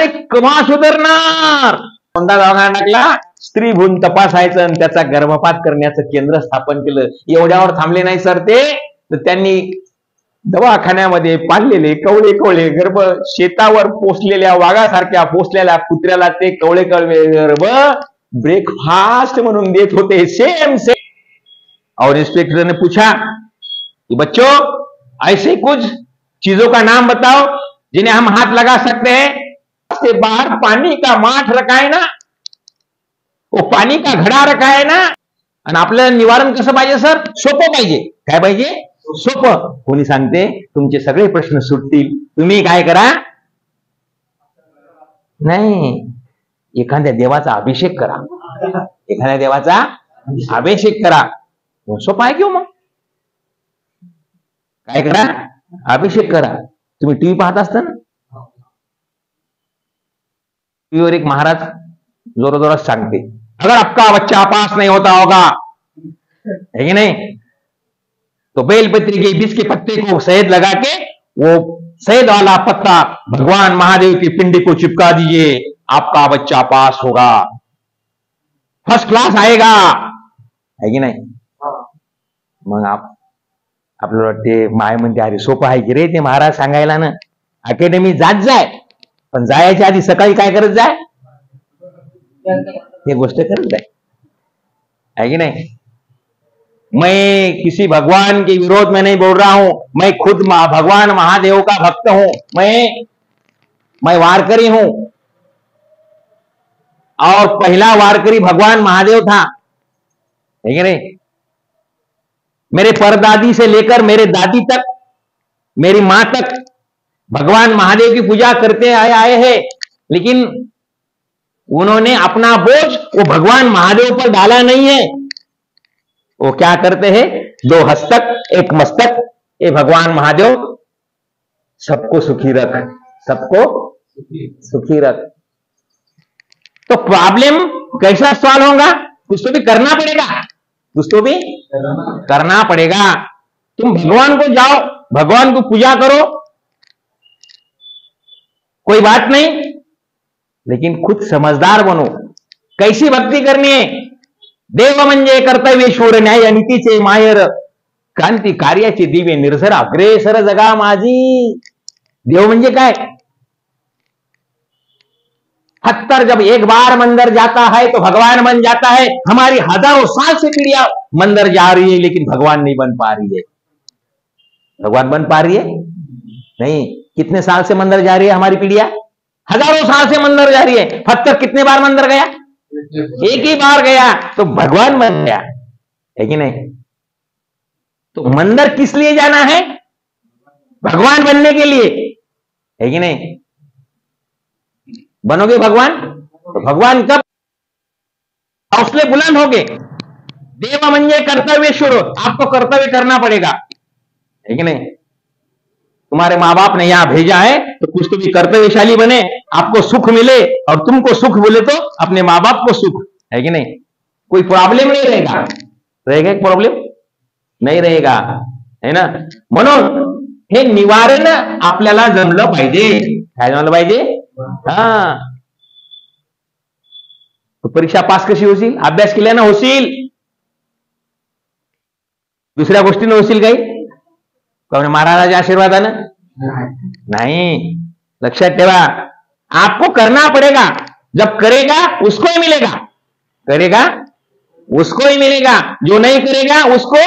अरे केव्हा सुधारणार? कोणता दवाखाना टाकला? स्त्री भ्रूण तपासायचं आणि त्याचा गर्भपात करण्याचं केंद्र स्थापन केलं. एवढ्यावर थांबले नाही सर ते, तर त्यांनी दवाखान्यामध्ये पाळलेले कवळे कवळे गर्भ, शेतावर पोसलेल्या वाघासारख्या पोसलेल्या कुत्र्याला ते कवळे कवळे गर्भ ब्रेकफास्ट म्हणून देत होते. Same same. और इंस्पेक्टर ने पूछा कि बच्चों ऐसे कुछ चीजों का नाम बताओ जिन्हें हम हाथ लगा सकते हैं. से बाहर पानी का माठ रखा है ना, वो पानी का घडा रखा है ना. आणि आपलं निवारण कसं पाहिजे सर? सोपं पाहिजे. काय पाहिजे? सोपं. कोणी सांगते तुमचे सगळे प्रश्न सुटतील, तुम्ही काय करा? नाही, एखाद्या देवाचा अभिषेक करा. एखाद्या देवाचा अभिषेक करा. सोपं आहे किंवा मग काय करा? अभिषेक करा. तुम्ही टीव्ही पाहत असता ना, टीव्हीवर एक महाराज जोर जोरात सांगते, अगर आपका बच्चा पास नहीं होता होगा, है कि नहीं, तो बेलपत्री के बीच के पत्ते को शहद लगा के वो शहद वाला पत्ता भगवान महादेव की पिंडी को चिपका दीजिए, आपका बच्चा पास होगा, फर्स्ट क्लास आएगा. है की नाही? मग आपल्याला वाटते माय म्हणते अरे सोपं आहे की रे ते महाराज सांगायला ना. अकॅडमी जात जाय, पण जायच्या आधी सकाळी काय करत जाय? हे गोष्ट करत जाय. है कि नहीं? मैं किसी भगवान के विरोध में नहीं बोल रहा हूं. मैं खुद भगवान महादेव का भक्त हूं. मैं वारकरी हूं और पहला वारकरी भगवान महादेव था. है कि नहीं? मेरे परदादी से लेकर मेरे दादी तक, मेरी मां तक भगवान महादेव की पूजा करते आए हैं, लेकिन उन्होंने अपना बोझ वो भगवान महादेव पर डाला नहीं है. वो क्या करते हैं? दो हस्तक एक मस्तक, ये भगवान महादेव सबको सुखी रख, सबको सुखी रख. तो प्रॉब्लम कैसा सॉल्व होगा? कुछ तो भी करना पड़ेगा, कुछ तो भी करना पड़ेगा. तुम भगवान को जाओ, भगवान को पूजा करो, कोई बात नहीं, लेकिन खुद समझदार बनो. कैसी भक्ती करनी है? देव म्हणजे कर्तव्येश्वर न्याय नीतीचे मायर, क्रांती कार्याचे दिवे निर्झर अग्रेसर जगा माझी. देव म्हणजे काय? हत्तर जब एक बार मंदिर जाता है तो भगवान बन जाता है. हमारी हजारों साल से पीढ़ियां मंदिर जा रही है, लेकिन भगवान नहीं बन पा रही है. भगवान बन पा रही है नहीं. कितने साल से मंदिर जा रही है हमारी पीढ़ियां? हजारों साल से मंदिर जा रही है. हत्तर कितने बार मंदिर गया? एक ही बार गया तो भगवान बन गया. है कि नहीं? तो मंदिर किस लिए जाना है? भगवान बनने के लिए. है कि नहीं? बनोगे भगवान तो भगवान कब? हौसले बुलंद होगे. देव म्हणजे कर्तव्येश्वर, आपको कर्तव्य करना पड़ेगा. है कि नहीं? तुम्हारे माँ बाप ने यहां भेजा है तो कुछ तो भी कर्तव्यशाली बने, आपको सुख मिले, और तुमको सुख बोले तो अपने माँ बाप को सुख. है कि नहीं? कोई प्रॉब्लम नहीं रहेगा. रहेगा एक प्रॉब्लेम नाही रहेगा. है ना? म्हणून हे निवारण आपल्याला जमलं पाहिजे. काय जमलं पाहिजे? हा. तो परीक्षा पास कशी होशील? अभ्यास केल्यानं होशील. दुसऱ्या गोष्टीनं होशील काही? कौन महाराजाच्या आशीर्वादानं नहीं. लक्षात ठेवा, आपको करना पड़ेगा. जब करेगा उसको ही मिलेगा, करेगा उसको ही मिलेगा. जो नहीं करेगा उसको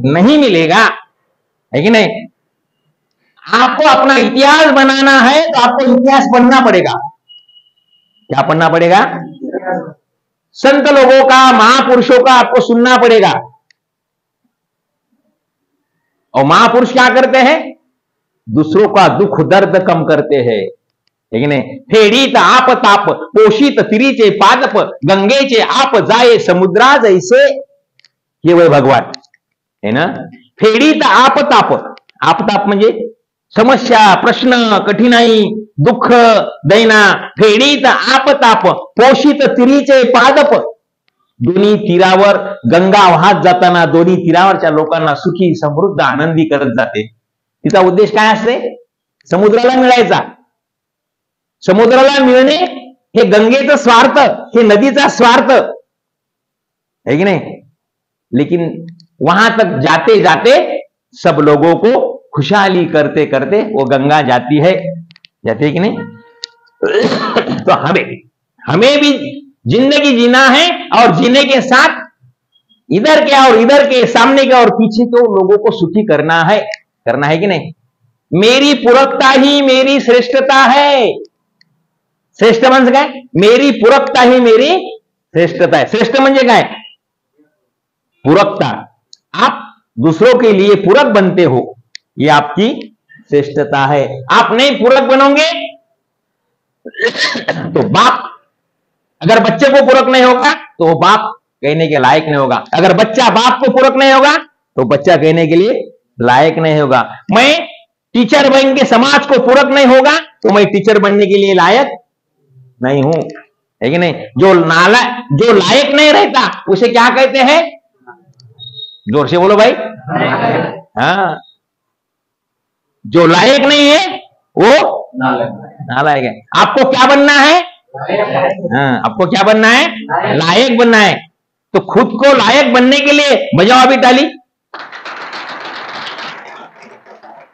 नहीं मिलेगा. है कि नहीं? आपको अपना इतिहास बनाना है तो आपको इतिहास पढ़ना पड़ेगा. क्या पढ़ना पड़ेगा? संत लोगों का, महापुरुषों का आपको सुनना पड़ेगा. और महापुरुष क्या करते हैं? दूसरों का दुख दर्द कम करते हैं. है नहीं? फेडीत आप ताप, पोषित तिरीचे पादप, गंगेचे आप जाए समुद्रा जैसे. ये वह भगवान है ना. फेडीत आप ताप, आप ताप म्हणजे समस्या, प्रश्न, कठीणाई, दुःख, दैना. फेडीत आप ताप, पोषित तिरीचे पादप. दोन्ही तीरावर गंगा वाहत जाताना दोन्ही तीरावरच्या लोकांना सुखी, समृद्ध, आनंदी करत जाते. तिचा उद्देश काय असते? समुद्राला मिळायचा. समुद्राला मिळणे हे गंगेचं स्वार्थ, हे नदीचा स्वार्थ है कि नहीं? लेकिन वहां तक जाते जाते सब लोगों को खुशहाली करते करते वो गंगा जाती है कि नहीं? तो हमें भी जिंदगी जीना है, और जीने के साथ इधर के और इधर के, सामने के और पीछे के लोगों को सुखी करना है कि नहीं? मेरी पूरकता ही मेरी श्रेष्ठता है. श्रेष्ठ म्हणजे काय? मेरी पूरकता ही मेरी श्रेष्ठता है. श्रेष्ठ म्हणजे काय? पूरकता. आप दूसरों के लिए पूरक बनते हो, ये आपकी श्रेष्ठता है. आप नहीं पूरक बनोगे तो बाप, अगर बच्चे को पूरक नहीं होगा तो वो बाप कहने के लायक नहीं होगा. अगर बच्चा बाप को पूरक नहीं होगा तो बच्चा कहने के लिए लायक नहीं होगा. मैं टीचर बन के समाज को पूरक नहीं होगा तो मैं टीचर बनने के लिए लायक नहीं हूं, है कि नहीं? जो लायक नहीं रहता उसे क्या कहते हैं? जोर से बोलो भाई. हाँ, जो लायक नहीं है वो नालायक है. आपको क्या बनना है? हाँ, आपको क्या बनना है? लायक बनना है. तो खुद को लायक बनने के लिए बजाओ अभी ताली.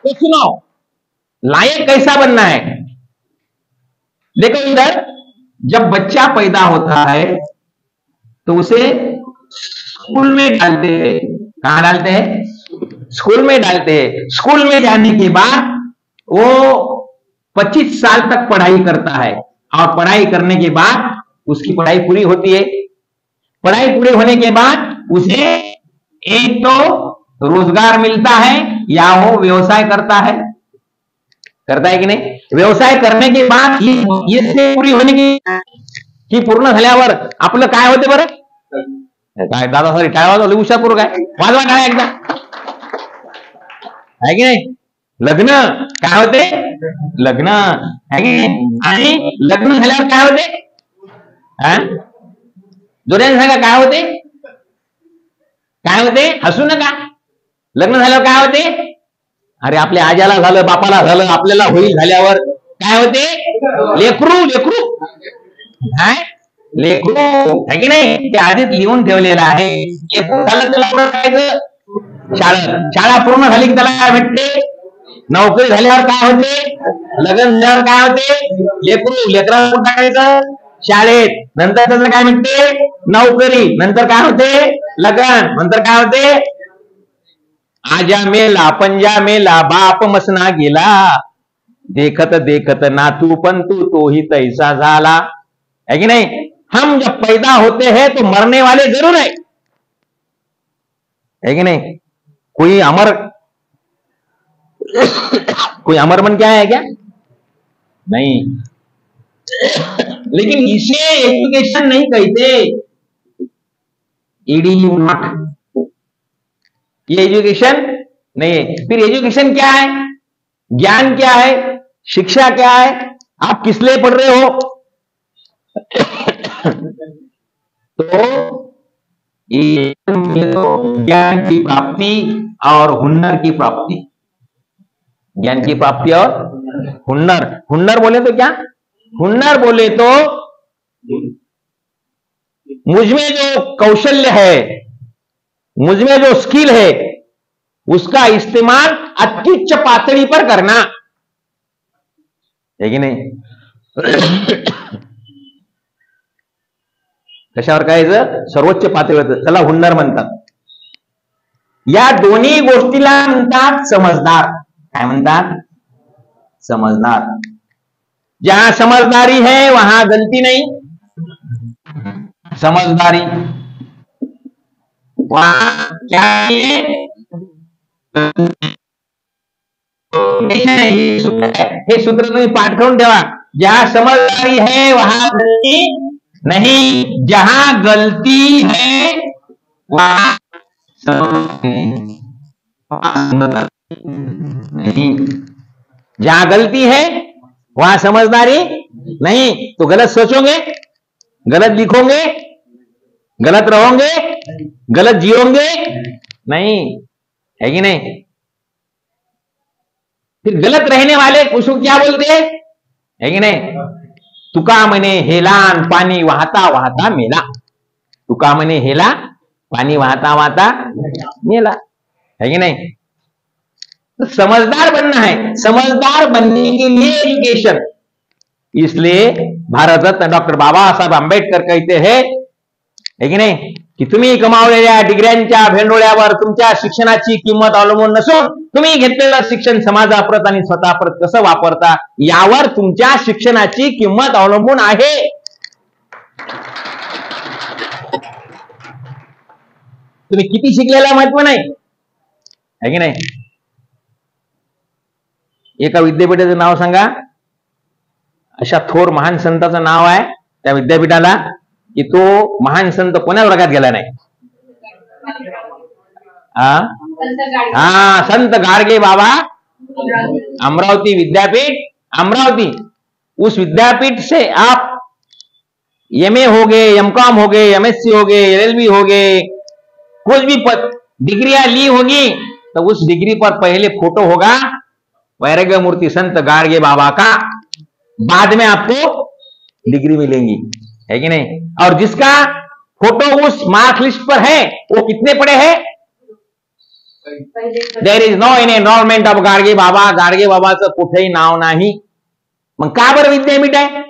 तो सुनो, लायक कैसा बनना है? देखो इधर, जब बच्चा पैदा होता है तो उसे स्कूल में डालते हैं. कहां डालते हैं? स्कूल में डालते हैं. स्कूल में जाने के बाद वो 25 साल तक पढ़ाई करता है, और पढ़ाई करने के बाद उसकी पढ़ाई पूरी होती है. पढ़ाई पूरी होने के बाद उसे एक तो रोजगार मिलता है, या वो व्यवसाय करता है कि नहीं? व्यवसाय करने के बाद ये पूरी होणे की पूर्ण झाल्यावर आपलं काय होते बरं? काय दादा, सॉरी, टाळ्या वाजवली, उशापूर काय वाजवा टाळ्या एकदा, आहे की नाही? लग्न काय होते? लग्न आहे की नाही? आणि लग्न झाल्यावर काय होते? जोड्याने सांगा, काय होते? काय होते? हसू नका. लग्न झाल्यावर काय होते? अरे आपल्या आज्याला झालं, बापाला झालं, आपल्याला होईल झाल्यावर काय होते? लेकरू काय? लेकरू आहे की नाही? ते आधीच लिहून ठेवलेलं आहे. लेकरू झालं त्याला पुढे काय? शाळा पूर्ण झाली की त्याला काय भेटते? नोकरी झाल्यावर काय होते? लग्न झाल्यावर काय होते? लेकराला कुठं टाकायचं? शाळेत. नंतर त्याचं काय भेटते? नोकरी. नंतर काय होते? लग्न. नंतर काय होते? आजा मेला, पंजा मेला, बाप मसना गेला, देखत देखत नातू पण तो ही तैसा झाला, है कि नहीं? हम जब पैदा होते हैं तो मरने वाले जरूर है कि नहीं? कोई अमर बन के आया है क्या? नहीं. लेकिन इसे एजुकेशन नहीं कहते. ईडी नॉट, ये एजुकेशन नहीं है. फिर एजुकेशन क्या है? ज्ञान क्या है? शिक्षा क्या है? आप किस लिए पढ़ रहे हो? तो ज्ञान की प्राप्ति और हुनर की प्राप्ति. ज्ञान की प्राप्ति और हुनर बोले तो क्या? हुनर बोले तो मुझमें जो कौशल्य है, मुझमें जो स्किल है, उसका इस्तेमाल अत्युच्च पातळी पर करना, है की नाही? कशावर करायचं? सर्वोच्च पातळीवर. त्याला हुनर म्हणतात. या दोन्ही गोष्टीला म्हणतात समजदार. काय म्हणतात? समजदार. जहां समझदारी है वहां गलती नहीं. समझदारी वहां क्या है? हे सूत्र तुम्ही पाठ करून ठेवा. जहां समझदारी है वहां गलती नहीं, जहां गलती है वहां नहीं. जहां गलती है वहां समझदारी नहीं. तो गलत सोचोगे, गलत लिखोगे, गलत रहोगे, गलत जियोगे नहीं, है कि नहीं? फिर गलत रहने वाले उसको क्या बोलते हैं? है की नाही? तुका म्हणे हेलान पाणी वाहता वाहता मेला. तुका म्हणे हेला पाणी वाहता वाहता मेला, है की नहीं? समझदार बनना है, समझदार बनने के लिए एजुकेशन. इसलिए भारत रत्न डॉक्टर बाबासाहेब आंबेडकर कहते हैं, है की नाही, की तुम्ही कमावलेल्या डिग्र्यांच्या भेंडोळ्यावर तुमच्या शिक्षणाची किंमत अवलंबून नसून तुम्ही घेतलेलं शिक्षण समाजाप्रत आणि स्वतःप्रत कसं वापरता यावर तुमच्या शिक्षणाची किंमत अवलंबून आहे. तुम्ही किती शिकलेला महत्व नाही, है की नाही? एका विद्यापीठाचं नाव सांगा, अशा थोर महान संताचं नाव आहे त्या विद्यापीठाला, की तो महान संत कोण्या वर्गात गेला नाही. संत गाडगे बाबा, अमरावती विद्यापीठ, अमरावती. उस विद्यापीठ से आप एमए हो गए, एमकॉम हो गए, एमएससी हो गए, एलएलबी हो गए, कुछ भी डिग्रियां ली होगी तो उस डिग्री पर पहले फोटो होगा वैराग्य मूर्ति संत गाडगे बाबा का, बाद में आपको डिग्री मिलेंगी, है कि नहीं? और जिसका फोटो उस मार्क लिस्ट पर है वो कितने पढ़े हैं? There is no in enrolment of Gadge Baba. Gadge बाबाचं कुठेही नाव नाही. मग का बरं विद्यापीठ आहे?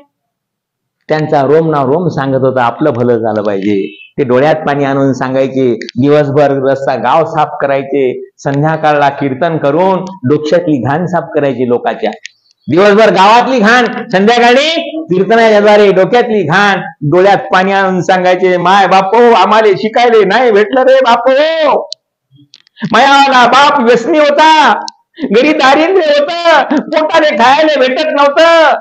त्यांचा रोम ना रोम सांगत होता आपलं भलं झालं पाहिजे. ते डोळ्यात पाणी आणून सांगायचे, दिवसभर रस्ता गाव साफ करायचे, संध्याकाळला कीर्तन करून डोक्यातली घाण साफ करायची लोकांच्या. दिवसभर गावातली घाण, संध्याकाळी कीर्तनाच्या द्वारे डोक्यातली घाण, डोळ्यात पाणी आणून सांगायचे, माय बापो आम्हाला शिकायले नाही भेटलं रे बापो. मायाला बाप व्यसनी होता, घरी दारिद्र्य होतं, पोटाने खायला भेटत नव्हतं,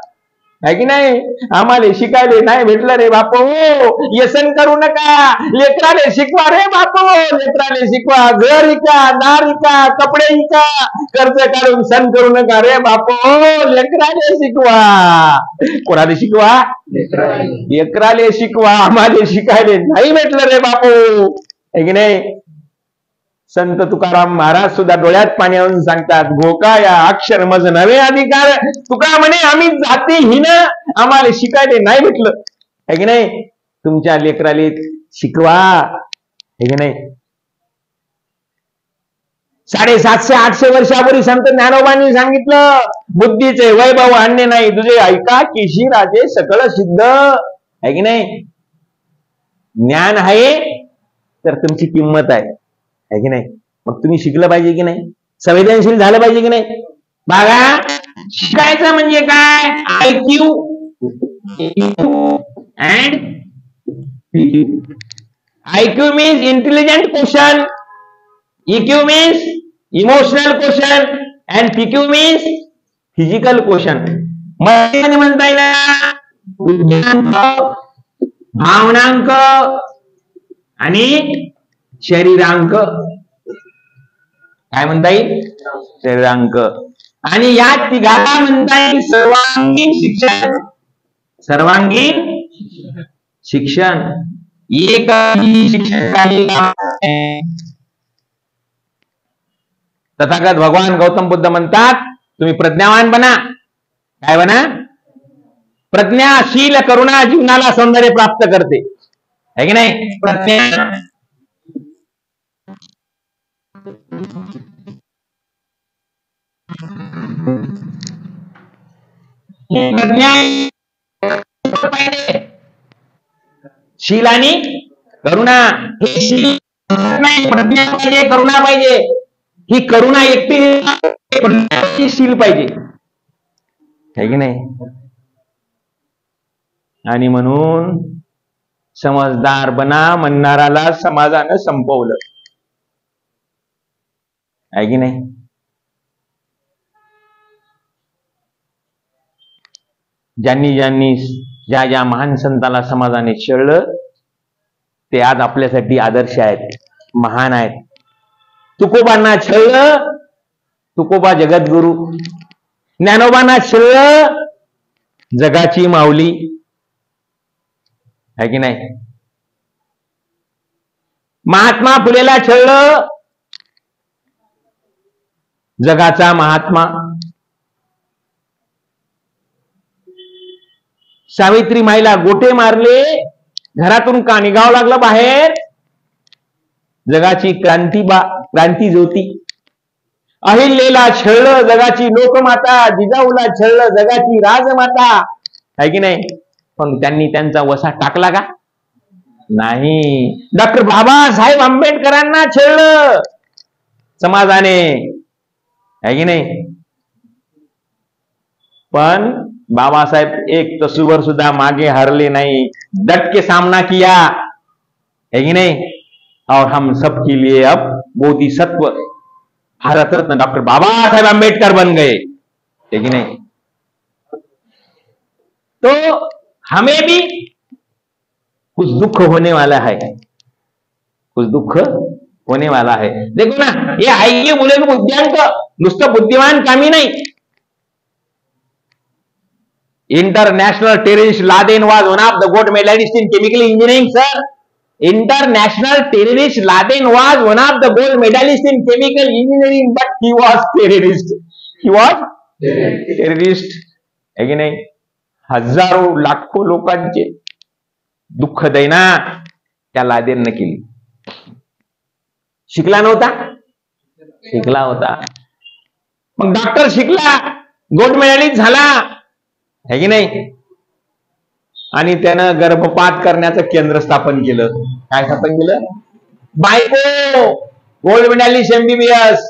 है की नाही? आम्हाला शिकायला नाही भेटलं रे बापो. व्यसन करू नका, लेकराले शिकवा रे बापो, लेकराले शिकवा. घर इका, दार इका, कपडे इका, कर्ज काढून सण करू नका रे बापो, लेकराले शिकवा. कोणाले शिकवा? लेकराले शिकवा. आम्हाला शिकायला नाही भेटलं रे बापो, है की नाही? संत तुकाराम महाराज सुद्धा डोळ्यात पाणी आणून सांगतात, घोका या अक्षर मज नवे अधिकार. तुका म्हणे आम्ही जातीहीन, आम्हाला शिकायला नाही भेटलं, है की नाही? तुमच्या लेकराले शिकवा, है की नाही? 750-800 वर्षापूर्वी संत ज्ञानोबांनी सांगितलं, बुद्धीचे वैभव आणणे नाही तुझे ऐका किशी राजे सकळ सिद्ध, है की नाही? ज्ञान आहे तर तुमची किंमत आहे, है की नाही? मग तुम्ही शिकलं पाहिजे की नाही? संवेदनशील झालं पाहिजे की नाही? बघा, शिकायचं म्हणजे काय? IQ and PQ. IQ means intelligent quotient, EQ means emotional quotient, and PQ means physical quotient. मराठीमध्ये म्हणता येईल भावनांक आणि शरीरांक. काय म्हणता येईल? शरीरांक. आणि या तिघाला म्हणता येईल सर्वांगीण शिक्षण. सर्वांगीण शिक्षण. एक शिक्षण. तथागत भगवान गौतम बुद्ध म्हणतात, तुम्ही प्रज्ञावान बना. काय बना? प्रज्ञाशील करुणा जीवनाला सौंदर्य प्राप्त करते, है की नाही? प्रज्ञा शील आणि करुणा. हे शील नाही, प्रज्ञा पाहिजे, करुणा पाहिजे. ही करुणा एकटी शील पाहिजे, है की नाही? आणि म्हणून समजदार बना म्हणणाराला समाजानं संपवलं, आहे की नाही? ज्या ज्या महान संताला समाजाने छळलं ते आज आपल्यासाठी आदर्श आहेत, महान आहेत. तुकोबांना छळलं, तुकोबा जगद्गुरु. ज्ञानोबांना छळलं, जगाची माऊली, है की नाही? महात्मा फुलेला छळलं, जगाचा महात्मा. सावित्री माईला गोटे मारले, घरातून का निघावं लागलं बाहेर? जगाची क्रांती ज्योती अहिल्याला छळलं, जगाची लोकमाता जिजाऊला छळलं, जगाची राजमाता, आहे की नाही? पण त्यांनी त्यांचा वसा टाकला का? नाही. डॉक्टर बाबासाहेब आंबेडकरांना छळलं समाजाने, आहे की नाही? पण बाबासाहेब एक तसूवर सुद्धा मागे हरले नाही, डट के सामना किया, है कि नहीं? और हम सब के लिए अब बोधिसत्व भारत रत्न डॉक्टर बाबा साहेब आंबेडकर बन गए, है कि नहीं? तो हमें भी कुछ दुख होने वाला है, कुछ दुख होने वाला है. देखो ना, ये आईए बोले बुद्धियांक नुसतं बुद्धिमान कामी नाही. International terrorist Laden was one of the gold medalists in chemical engineering, sir. International terrorist Laden was one of the gold medalists in chemical engineering, but he was terrorist. He was terrorist. है की नाही? हजारो लाखो लोकांचे दुःख दैना त्या लादेनने केली. शिकला नव्हता? शिकला होता. मग डॉक्टर शिकला, गोल्ड मेडलिस्ट झाला, है की नाही? आणि त्यानं गर्भपात करण्याचं केंद्र स्थापन केलं. काय स्थापन केलं? बायको गोल्ड मेडलिस्ट एमबीबीएस,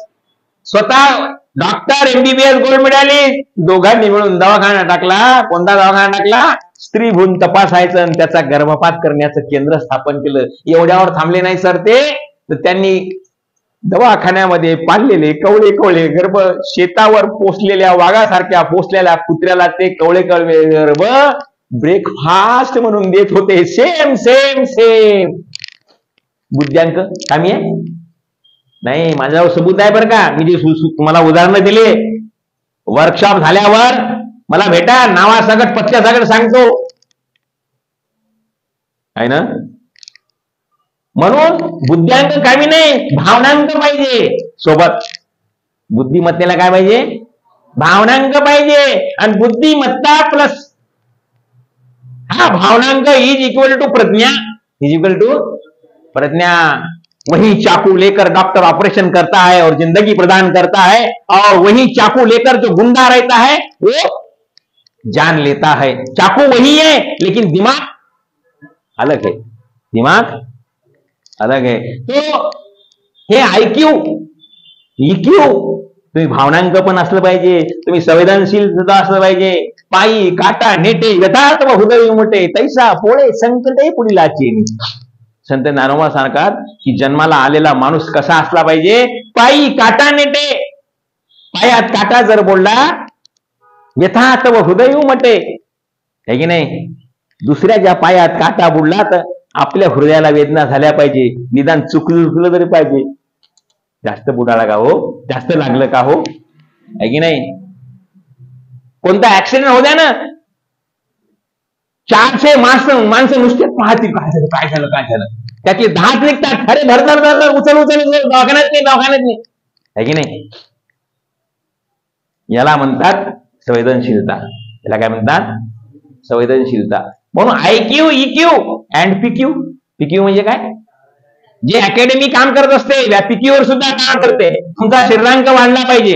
स्वतः डॉक्टर एमबीबीएस गोल्ड मेडलिस्ट, दोघांनी मिळून दवाखाना टाकला. कोणता दवाखाना टाकला? स्त्री भ्रूण तपासायचं आणि त्याचा गर्भपात करण्याचं केंद्र स्थापन केलं. एवढ्यावर थांबले नाही सर ते, तर त्यांनी दवाखान्यामध्ये पाळलेले कवळे कवळे गर्भ, शेतावर पोसलेल्या वाघासारख्या पोसलेल्या कुत्र्याला ते कवळे कवळे गर्भ ब्रेकफास्ट म्हणून देत होते. Same same same. बुद्ध्यांक कामी आहे? नाही. माझ्यावर सबूत आहे बरं का. मी जे तुम्हाला उदाहरणं दिले, वर्कशॉप झाल्यावर मला भेटा, नावासकट पत्त्यासकट सांगतो, आहे ना? म्हणून बुद्ध्यांक कामी नाही, भावनांक पाहिजे सोबत. बुद्धिमत्तेला काय पाहिजे? भावनांक पाहिजे. आणि बुद्धिमत्ता प्लस हा भावनांक इज इक्वल टू प्रज्ञा, इज इक्वल टू प्रज्ञा. वही चाकू लेकर डॉक्टर ऑपरेशन करता है और जिंदगी प्रदान करता है, और वही चाकू लेकर जो गुंडा रहता है वो जान लेता है. चाकू वही है लेकिन दिमाग अलग है, दिमाग अलग है. तो हे आयक्यू इक्यू, तुम्ही भावनांक पण असलं पाहिजे, तुम्ही संवेदनशील सुद्धा असलं पाहिजे. पायी काटा नेटे यथार्थ व हृदय उमटे, तैसा पोळे संकटे पुढीला चेनी. संत ज्ञानोबा सांगतात की जन्माला आलेला माणूस कसा असला पाहिजे? पायी काटा नेटे. पायात काटा जर बोलला, यथार्थ व हृदय उमटे, है की नाही? दुसऱ्या ज्या पायात काटा बुडला तर आपल्या हृदयाला वेदना झाल्या पाहिजे, निदान चुकलं तरी पाहिजे. जास्त बुडाला का हो? जास्त लागलं का हो? है की नाही? कोणता ऍक्सिडेंट होऊ द्या ना, 400 माणसं नुसते पाहतील, काय झालं काय झालं काय झालं. त्यातले 10 निघतात, अरे धर उचल दवाखान्यात नाही, है की नाही? याला म्हणतात संवेदनशीलता. याला काय म्हणतात? संवेदनशीलता. म्हणून आयक्यू इक्यू अँड पीक्यू. पीक्यू म्हणजे काय? जे अकॅडमी काम करत असते त्या पीक्यूवर सुद्धा काम करते. तुमचा शरीरांक वाढला पाहिजे,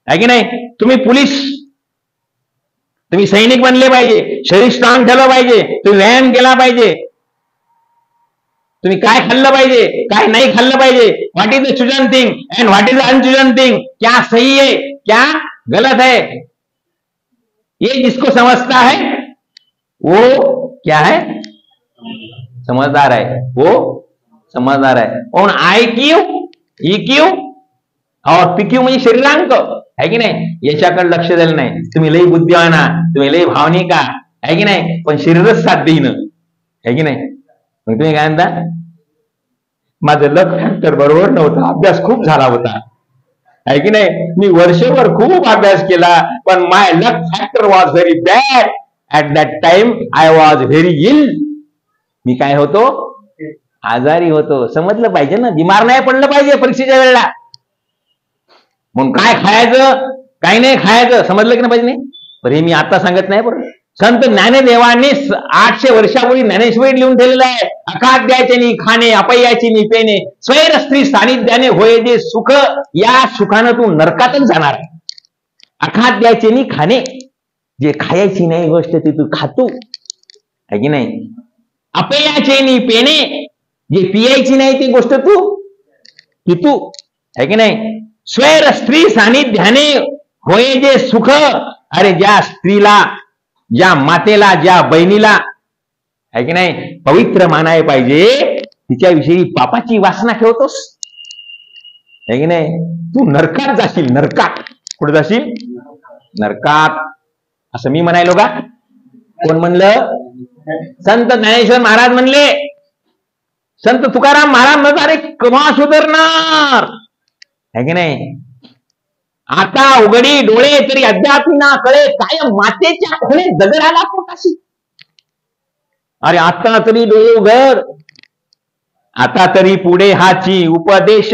आहे की नाही? तुम्ही पोलीस, तुम्ही सैनिक बनले पाहिजे, शरीर स्ट्रॉंग ठेवलं पाहिजे, तुम्ही व्यायाम केला पाहिजे, तुम्ही काय खाल्लं पाहिजे, काय नाही खाल्लं पाहिजे, what is the chosen thing and what is the unchosen thing, क्या सही है क्या गलत है, ये जिसको समझता है वो क्या है? समझदार है, वो समझदार है. और आयक्यू इक्यू और पीक्यू म्हणजे शरीरांक, है की नाही? याच्याकडे लक्ष दिलं नाही. तुम्ही लई बुद्धिवान, तुम्ही लई भावनिका, है की नाही? पण शरीरच साथ देईन, है की नाही? मग तुम्ही काय म्हणता? माझं लक फॅक्टर बरोबर नव्हता, अभ्यास खूप झाला होता, है की नाही? मी वर्षभर खूप अभ्यास केला, पण my luck factor was very bad. At that time I was very ill. मी काय होतो? आजारी होतो. समजलं पाहिजे ना, बिमार नाही पडलं पाहिजे परीक्षेच्या वेळेला. म्हणून काय खायचं काय नाही खायचं समजलं की नाही पाहिजे. नाही पण हे मी आता सांगत नाही, बरं संत ज्ञानदेवांनी 800 वर्षापूर्वी ज्ञानेश्वरी लिहून ठेवलेलं आहे. अखाद्याचे नी खाणे, अपयाची नी पेणे, स्वैर स्त्री सानिध्याने होय जे सुख, या सुखानं तू नरकातच जाणार. अखाद्याचे नी खाणे, जे खायची नाही गोष्ट ती तू खातो आहे की नाही. अपयाचे नी पेणे, जे पियायची नाही ती गोष्ट तू पितू आहे की नाही. स्वैर स्त्री सानिध्याने होय जे सुख, अरे ज्या स्त्रीला, ज्या मातेला, ज्या बहिणीला आहे की नाही पवित्र मानाय पाहिजे, तिच्याविषयी पापाची वासना ठेवतोस आहे की नाही, तू नरकात जाशील. नरकात. कुठे जाशील? नरकात. असं मी म्हणायलो का? कोण म्हणलं? संत ज्ञानेश्वर महाराज म्हणले. संत तुकाराम महाराज म्हणत अरे केव्हा सुधारणार आहे की नाही. आता उघडी डोळे तरी अद्याप ना कळे, काय मातेच्या खोले दगड आला पोटाशी. अरे आता तरी डोळे उघड, आता तरी पुढे हाची उपदेश,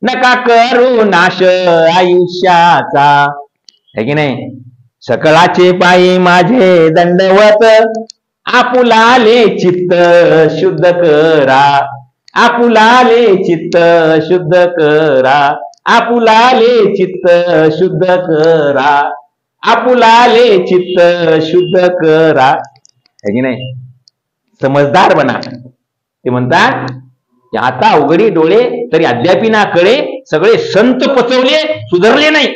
नका करू नाश आयुष्याचा आहे की नाही. सकळाचे पायी माझे दंडवत, आपुलाले चित्त शुद्ध करा, आपुलाले चित्त शुद्ध करा, आपुलाले चित्त शुद्ध करा, आपुलाले चित्त शुद्ध करा है की नाही. समजदार बना. ते म्हणतात की आता उघडी डोळे तरी अद्यापी ना कळे, सगळे संत पचवले सुधारले नाही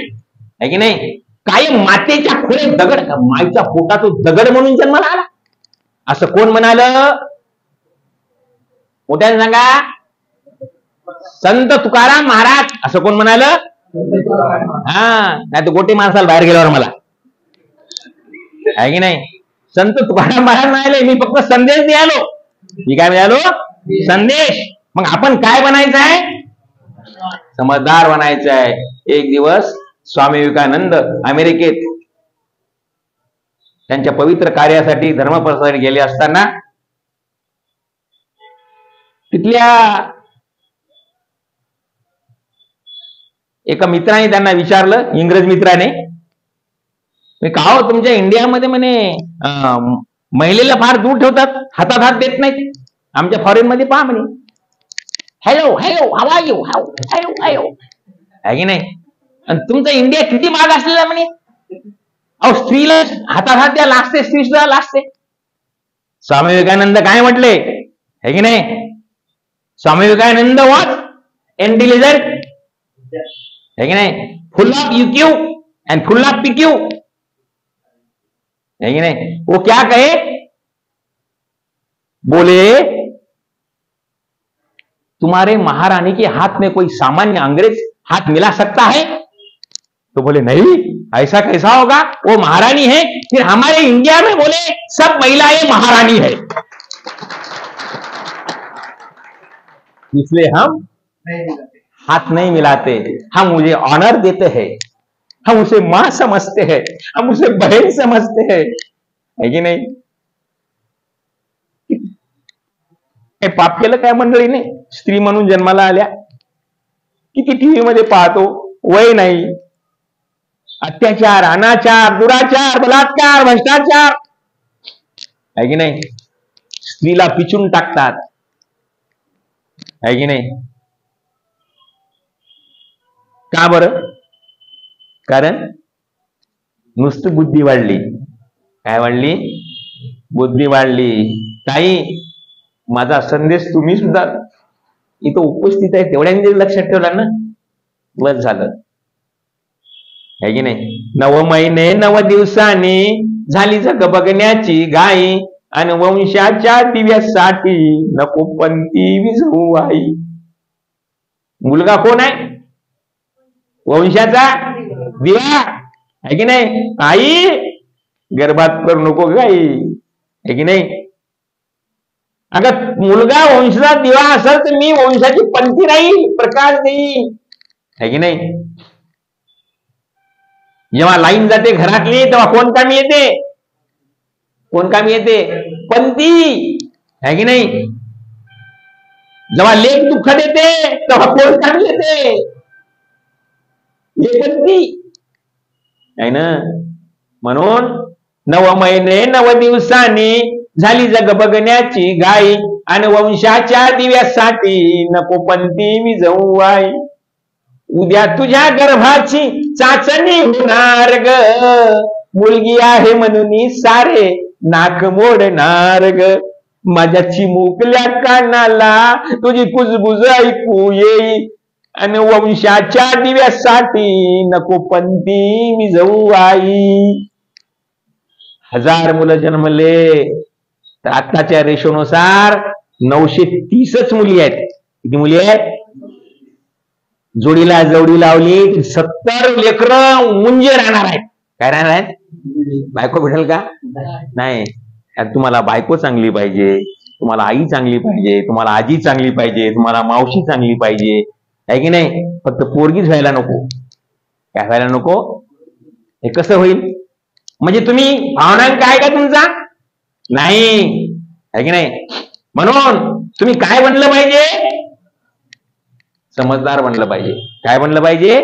है की नाही. काय मातेच्या खोळे दगड, माईच्या पोटात दगड म्हणून जन्माला आला असं कोण म्हणालं? मोठ्याने सांगा. संत तुकाराम महाराज असं कोण म्हणाल? हा, नाही तर गोटे माणसाला बाहेर गेल्यावर मला आहे की नाही. संत तुकाराम महाराज म्हणाले मी फक्त संदेश द्यालो. मी काय मिळालो? संदेश. मग आपण काय बनायचं आहे? समजदार बनायचं आहे. एक दिवस स्वामी विवेकानंद अमेरिकेत त्यांच्या पवित्र कार्यासाठी धर्मप्रसारासाठी गेले असताना तिथल्या एका मित्राने त्यांना विचारलं, इंग्रज मित्राने, मी का हो तुमच्या इंडियामध्ये म्हणे महिलेला फार दूर ठेवतात, हातात हात देत नाहीत, आमच्या फॉरेन मध्ये पहा म्हणे hello hello how are you, how hello hello आहे की नाही. आणि तुमचा इंडिया किती माग असलेला म्हणे. अहो स्त्रीला हातात हात द्या लागते, स्त्री सुद्धा लागते. स्वामी विवेकानंद काय म्हटले है की नाही. स्वामी विवेकानंद वॉज इंटेलिजंट है कि नहीं, full of UQ and full of PQ है कि नहीं. वो क्या कहे, बोले तुम्हारे महारानी के हाथ में कोई सामान्य अंग्रेज हाथ मिला सकता है? तो बोले नहीं, ऐसा कैसा होगा, वो महारानी है. फिर हमारे इंडिया में बोले सब महिलाएं महारानी है, इसलिए हम हाथ नहीं मिलाते. हम मुझे ऑनर देते हैं, हम उसे मां समझते हैं, हम उसे बहन समझते हैं है की नाही. पाप केलं काय मंडळीने? स्त्री म्हणून जन्माला आल्या. किती टीव्ही मध्ये पाहतो, वय नाही, अत्याचार, अनाचार, दुराचार, बलात्कार, भ्रष्टाचार है की नाही. स्त्रीला पिचून टाकतात है की नाही. का बरं? कारण नुसती बुद्धी वाढली. काय वाढली? बुद्धी वाढली. ताई, माझा संदेश तुम्ही सुद्धा इथं उपस्थित आहे तेवढ्यांनी लक्षात ठेवला ना, बस झालं है की नाही. 9 महिने 9 दिवसांनी झाली जग बघण्याची घाई, आणि वंशाच्या दिव्यासाठी नको पंती विझवू आई. मुलगा कोण आहे? वंशाचा दिवा है की नाही. आई गर्भात करू नको गाई है की नाही. अगर मुलगा वंशाचा दिवा असेल तर मी वंशाची पंथी राहील, प्रकाश देईल है की नाही. जेव्हा लाईन जाते घरातली तेव्हा कोण कामी येते? कोण कामी येते? पंथी है की नाही. जेव्हा लेख दुःख देते तेव्हा कोण कामी येते? पंथी आहे ना. म्हणून 9 महिने 9 दिवसांनी झाली जग बघण्याची घाई, आणि वंशाच्या दिव्यासाठी नको पंथी विझवू आई. उद्या तुझ्या गर्भाची चाचणी होणार ग, मुलगी आहे म्हणून सारे नाक मोडणार ग. माझ्या चिमुकल्या कानाला तुझी कुजबुज ऐकू येई, आणि वंशाच्या दिव्यासाठी नको पंथी विझवू आई. 1000 मुलं जन्मले तर आत्ताच्या रेशोनुसार 930च मुली आहेत. किती मुली आहेत? जोडीला जोडी लावली 70 लेकरं मुंजे राहणार आहेत. काय राहणार आहेत? बायको भेटेल का? नाही. तुम्हाला बायको चांगली पाहिजे, तुम्हाला आई चांगली पाहिजे, तुम्हाला आजी चांगली पाहिजे, तुम्हाला मावशी चांगली पाहिजे, आहे की नाही? फक्त पोरगीच व्हायला नको. काय व्हायला नको? हे कसं होईल? म्हणजे तुम्ही भावनांक आहे का तुमचा? नाही, आहे की नाही? म्हणून तुम्ही काय बनलं पाहिजे? समजदार बनलं पाहिजे. काय बनलं पाहिजे?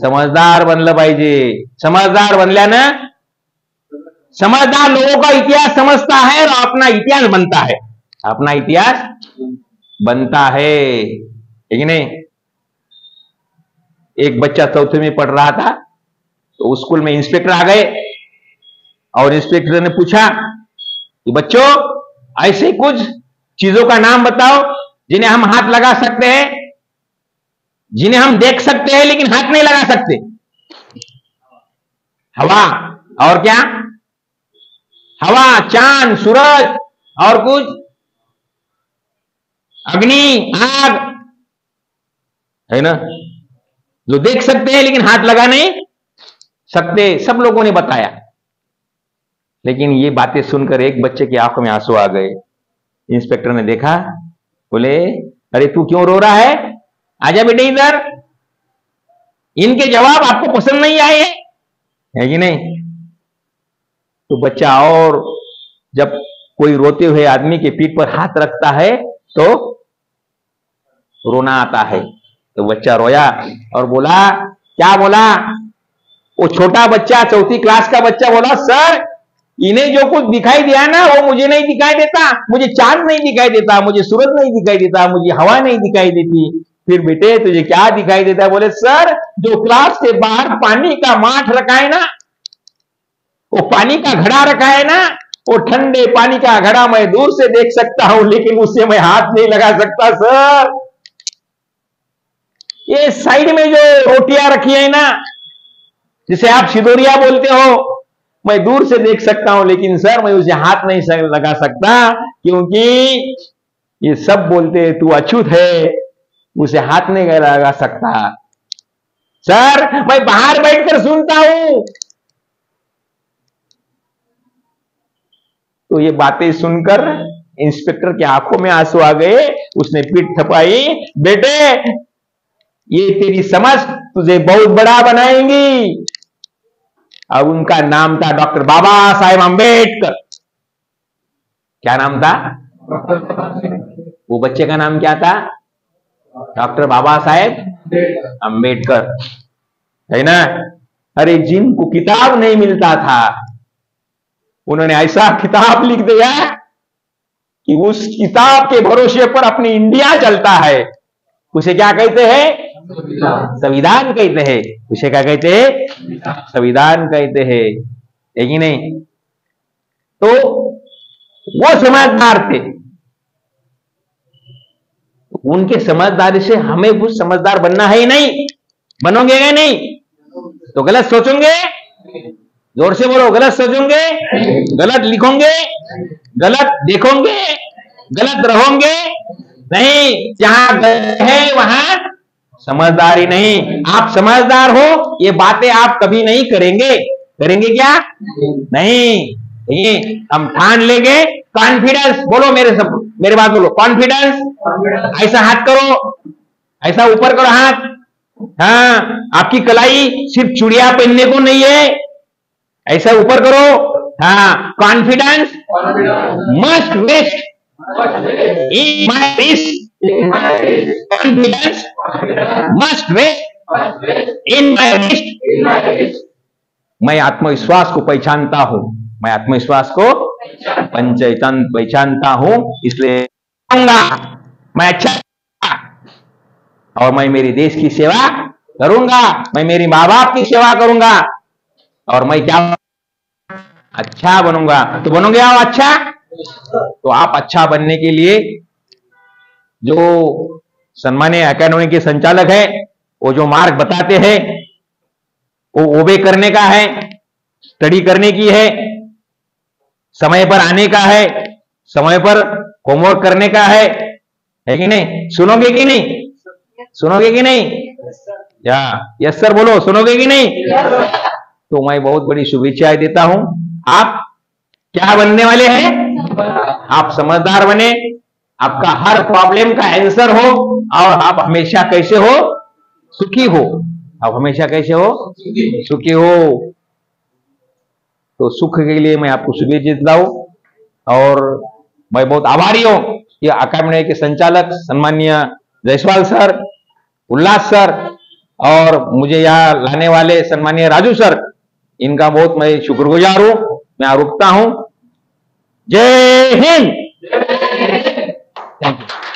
समझदार बनलं पाहिजे. समझदार बनल्यानं समझदार लोगों का इतिहास समझता है और अपना इतिहास बनता है. अपना इतिहास बनता है कि नहीं? एक बच्चा 4th में पढ़ रहा था, तो उस स्कूल में इंस्पेक्टर आ गए और इंस्पेक्टर ने पूछा कि बच्चों ऐसे कुछ चीजों का नाम बताओ जिन्हें हम हाथ लगा सकते हैं, जिन्हें हम देख सकते हैं लेकिन हाथ नहीं लगा सकते. हवा, और क्या? हवा, चांद, सूरज, और कुछ? अग्नि, आग, है ना? जो देख सकते हैं लेकिन हाथ लगा नहीं सकते. सब लोगों ने बताया, लेकिन ये बातें सुनकर एक बच्चे की आंखों में आंसू आ गए. इंस्पेक्टर ने देखा, बोले अरे तू क्यों रो रहा है? आजा बेटे इधर. इनके जवाब आपको पसंद नहीं आए, है कि नहीं? तो बच्चा, और जब कोई रोते हुए आदमी के पीठ पर हाथ रखता है तो रोना आता है. तो बच्चा रोया और बोला, क्या बोला? वो छोटा बच्चा 4th क्लास का बच्चा बोला, सर इन्हें जो कुछ दिखाई दिया ना वो मुझे नहीं दिखाई देता. मुझे चांद नहीं दिखाई देता, मुझे सूरज नहीं दिखाई देता, मुझे हवा नहीं दिखाई देती. फिर बेटे तुझे क्या दिखाई देता है? बोले सर जो क्लास के बाहर पानी का माठ रखा है ना, वो पानी का घड़ा रखा है ना, वो ठंडे पानी का घड़ा मैं दूर से देख सकता हूं, लेकिन उससे मैं हाथ नहीं लगा सकता सर. ये साइड में जो रोटियां रखी है ना, जिसे आप सिदोरिया बोलते हो, मैं दूर से देख सकता हूं, लेकिन सर मैं उसे हाथ नहीं लगा सकता, क्योंकि ये सब बोलते तू अछूत है, उसे हाथ नहीं लगा सकता. सर मैं बाहर बैठकर सुनता हूं. तो ये बातें सुनकर इंस्पेक्टर की आंखों में आंसू आ गए. उसने पीठ थपाई, बेटे ये तेरी समझ तुझे बहुत बड़ा बनाएंगी. अब उनका नाम था डॉक्टर बाबा साहेब अम्बेडकर. क्या नाम था? वो बच्चे का नाम क्या था? डॉक्टर बाबा साहेब अम्बेडकर, है ना? अरे जिनको किताब नहीं मिलता था, उन्होंने ऐसा किताब लिख दिया कि उस किताब के भरोसे पर अपनी इंडिया चलता है. उसे क्या कहते हैं? संविधान कहते हैं. उसे क्या कहते हैं? संविधान कहते हैं, है कि नहीं? तो वो समझदार थे. उनके समझदारी से हमें कुछ समझदार बनना है ही नहीं. बनोगे या नहीं? तो गलत सोचोगे, जोर से बोलो, गलत सोचोगे, गलत लिखोगे, गलत देखोगे, गलत रहोगे नहीं. जहां है वहां समझदारी नहीं. आप समझदार हो, ये बातें आप कभी नहीं करेंगे. करेंगे क्या? नहीं. हम ठान लेंगे. कॉन्फिडेंस बोलो, मेरे बात बोलो. कॉन्फिडेंस. ऐसा हाथ करो, ऐसा ऊपर करो हाथ. हाँ, आपकी कलाई सिर्फ चूड़िया पहनने को नहीं है, ऐसा ऊपर करो. हाँ, confidence must vest in my wrist. Confidence must vest in my wrist. मैं आत्मविश्वास को पहचानता हूं. मैं आत्मविश्वास को पहचानता हूं, इसलिए कहूंगा मैं अच्छा, और मैं मेरी देश की सेवा करूंगा, मैं मेरी माँ बाप की सेवा करूंगा, और मैं क्या अच्छा बनूंगा। तो बनोगे आप अच्छा? तो आप अच्छा बनने के लिए जो सम्मानीय अकेडमी के संचालक है, वो जो मार्ग बताते हैं वो ओबे करने का है, स्टडी करने की है, समय पर आने का है, समय पर होमवर्क करने का है कि नहीं? सुनोगे कि नहीं? सुनोगे कि नहीं? या यस सर बोलो, सुनोगे कि नहीं? तो मैं बहुत बड़ी शुभेच्छाएं देता हूं। आप क्या बनने वाले हैं? आप समझदार बने, आपका हर प्रॉब्लम का आंसर हो, और आप हमेशा कैसे हो? सुखी हो। आप हमेशा कैसे हो? सुखी हो। तो सुख के लिए मैं आपको शुभेच्छा देता हूं, और मैं बहुत आभारी हूं ये अकादमी के संचालक सम्मानीय जायसवाल सर, उल्लास सर, और मुझे यहाँ लाने वाले सम्मानीय राजू सर, इनका बहुत मैं शुक्रगुजार हूं। मैं रुकता हूं। जय हिंद। Thank you.